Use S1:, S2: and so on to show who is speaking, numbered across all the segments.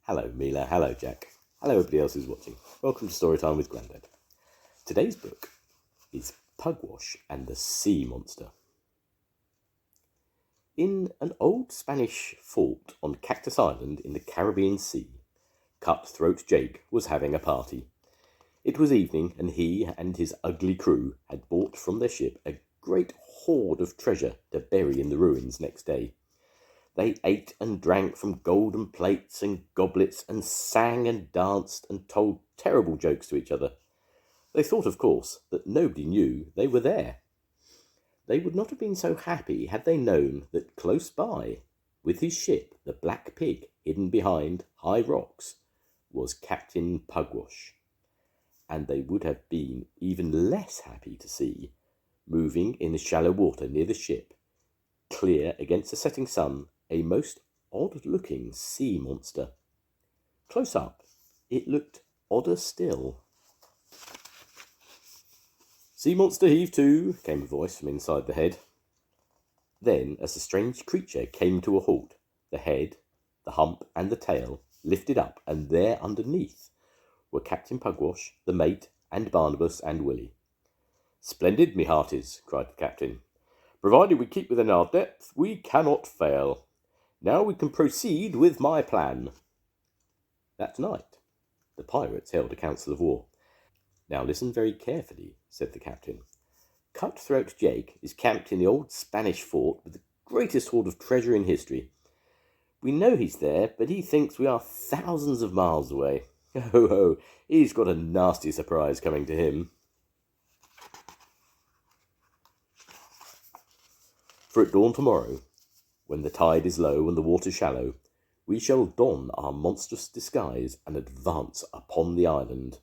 S1: Hello Mila, hello Jack, hello everybody else who's watching. Welcome to Storytime with Grandad. Today's book is Pugwash and the Sea Monster. In an old Spanish fort on Cactus Island in the Caribbean Sea, Cutthroat Jake was having a party. It was evening, and he and his ugly crew had brought from their ship a great hoard of treasure to bury in the ruins next day. They ate and drank from golden plates and goblets, and sang and danced and told terrible jokes to each other. They thought, of course, that nobody knew they were there. They would not have been so happy had they known that close by, with his ship, the Black Pig, hidden behind high rocks, was Captain Pugwash. And they would have been even less happy to see, moving in the shallow water near the ship, clear against the setting sun, a most odd-looking sea monster. Close up, it looked odder still. "Sea monster, heave to," came a voice from inside the head. Then, as the strange creature came to a halt, the head, the hump, and the tail lifted up, and there underneath were Captain Pugwash, the mate, and Barnabas and Willie. "Splendid, me hearties," cried the captain. "Provided we keep within our depth, we cannot fail. Now we can proceed with my plan." That night, the pirates held a council of war. "Now listen very carefully," said the captain. "Cutthroat Jake is camped in the old Spanish fort with the greatest hoard of treasure in history. We know he's there, but he thinks we are thousands of miles away. Ho, ho, he's got a nasty surprise coming to him. For at dawn tomorrow, when the tide is low and the water shallow, we shall don our monstrous disguise and advance upon the island.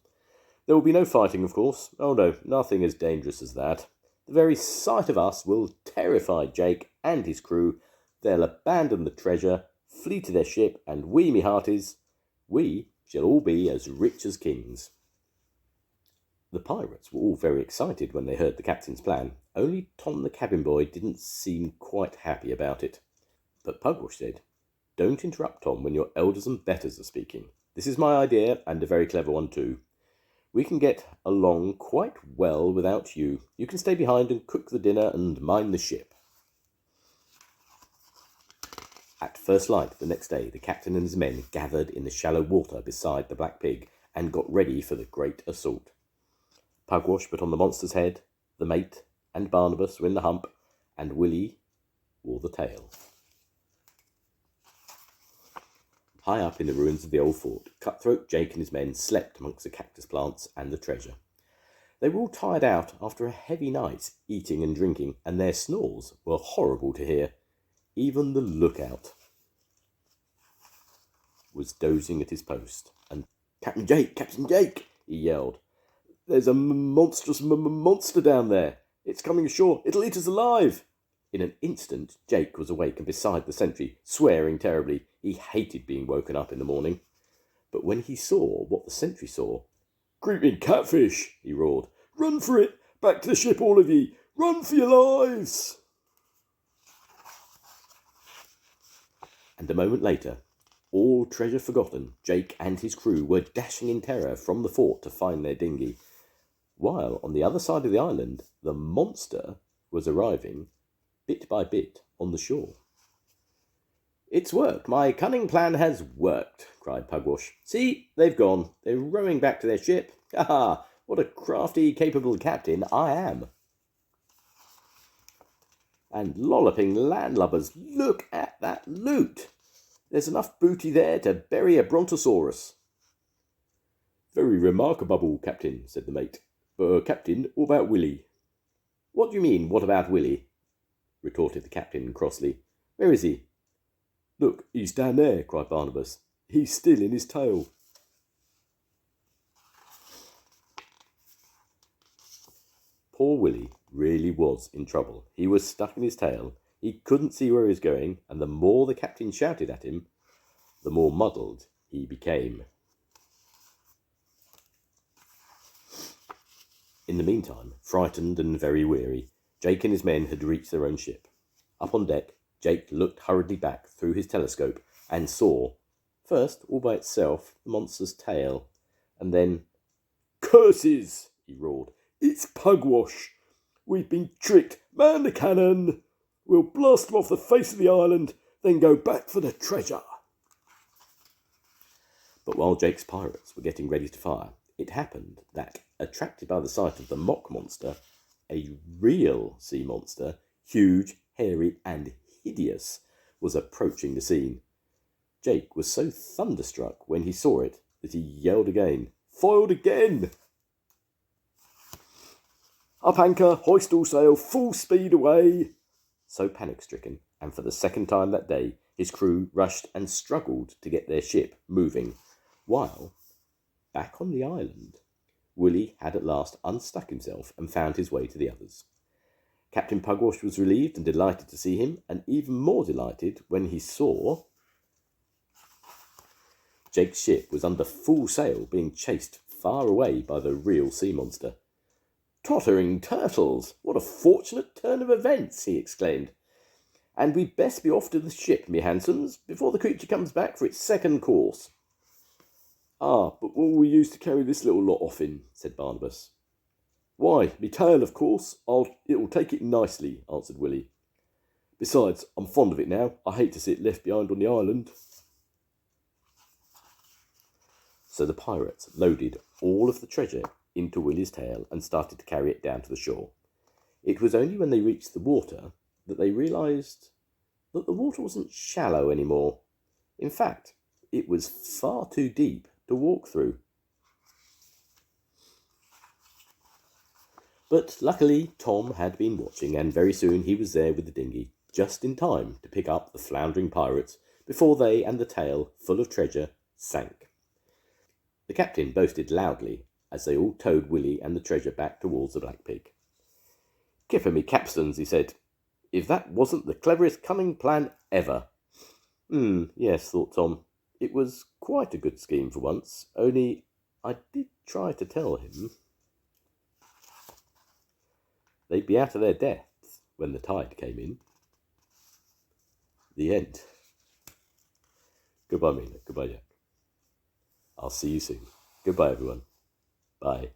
S1: There will be no fighting, of course. Oh no, nothing as dangerous as that. The very sight of us will terrify Jake and his crew. They'll abandon the treasure, flee to their ship, and we, me hearties, we shall all be as rich as kings." The pirates were all very excited when they heard the captain's plan. Only Tom the cabin boy didn't seem quite happy about it. But Pugwash said, "Don't interrupt, Tom, when your elders and betters are speaking. This is my idea, and a very clever one too. We can get along quite well without you. You can stay behind and cook the dinner and mind the ship." At first light the next day, the captain and his men gathered in the shallow water beside the Black Pig and got ready for the great assault. Pugwash put on the monster's head, the mate and Barnabas were in the hump, and Willie wore the tail. High up in the ruins of the old fort, Cutthroat Jake and his men slept amongst the cactus plants and the treasure. They were all tired out after a heavy night's eating and drinking, and their snores were horrible to hear. Even the lookout was dozing at his post, and Captain Jake, he yelled. "There's a monstrous monster down there. It's coming ashore. It'll eat us alive." In an instant, Jake was awake and beside the sentry, swearing terribly. He hated being woken up in the morning. But when he saw what the sentry saw, "Creeping catfish," he roared. "Run for it! Back to the ship, all of ye! Run for your lives!" And a moment later, all treasure forgotten, Jake and his crew were dashing in terror from the fort to find their dinghy, while on the other side of the island, the monster was arriving bit by bit on the shore. "It's worked. My cunning plan has worked," cried Pugwash. "See, they've gone. They're rowing back to their ship. Ha ha! What a crafty, capable captain I am. And lolloping landlubbers, look at that loot. There's enough booty there to bury a brontosaurus." "Very remarkable, Captain," said the mate. "Captain, what about Willie?" "What do you mean, what about Willie?" retorted the captain crossly. "Where is he?" "Look, he's down there," cried Barnabas. "He's still in his tail." Poor Willie really was in trouble. He was stuck in his tail. He couldn't see where he was going, and the more the captain shouted at him, the more muddled he became. In the meantime, frightened and very weary, Jake and his men had reached their own ship. Up on deck, Jake looked hurriedly back through his telescope and saw First, all by itself, the monster's tail, and then, "Curses!" he roared. "It's Pugwash! We've been tricked! Man the cannon! We'll blast them off the face of the island, then go back for the treasure!" But while Jake's pirates were getting ready to fire, it happened that, attracted by the sight of the mock monster, a real sea monster, huge, hairy, and hideous, was approaching the scene. Jake was so thunderstruck when he saw it that he yelled again, "Foiled again! Up anchor, hoist all sail, full speed away!" So panic-stricken, and for the second time that day, his crew rushed and struggled to get their ship moving, while, back on the island, Willie had at last unstuck himself and found his way to the others. Captain Pugwash was relieved and delighted to see him, and even more delighted when he saw Jake's ship was under full sail, being chased far away by the real sea monster. "Tottering turtles! What a fortunate turn of events!" he exclaimed. "And we'd best be off to the ship, me handsomes, before the creature comes back for its second course." "Ah, but what will we use to carry this little lot off in?" said Barnabas. "Why, me tail, of course. It'll take it nicely," answered Willie. "Besides, I'm fond of it now. I hate to see it left behind on the island." So the pirates loaded all of the treasure into Willie's tail and started to carry it down to the shore. It was only when they reached the water that they realised that the water wasn't shallow anymore. In fact, it was far too deep to walk through. But luckily Tom had been watching, and very soon he was there with the dinghy, just in time to pick up the floundering pirates before they and the tail, full of treasure, sank. The captain boasted loudly as they all towed Willie and the treasure back towards the Black Pig. "Kipper me capstans," he said. "If that wasn't the cleverest cunning plan ever." Yes, thought Tom. It was quite a good scheme for once, only I did try to tell him they'd be out of their depth when the tide came in. The end. Goodbye, Mina. Goodbye, Jack. I'll see you soon. Goodbye, everyone. Bye.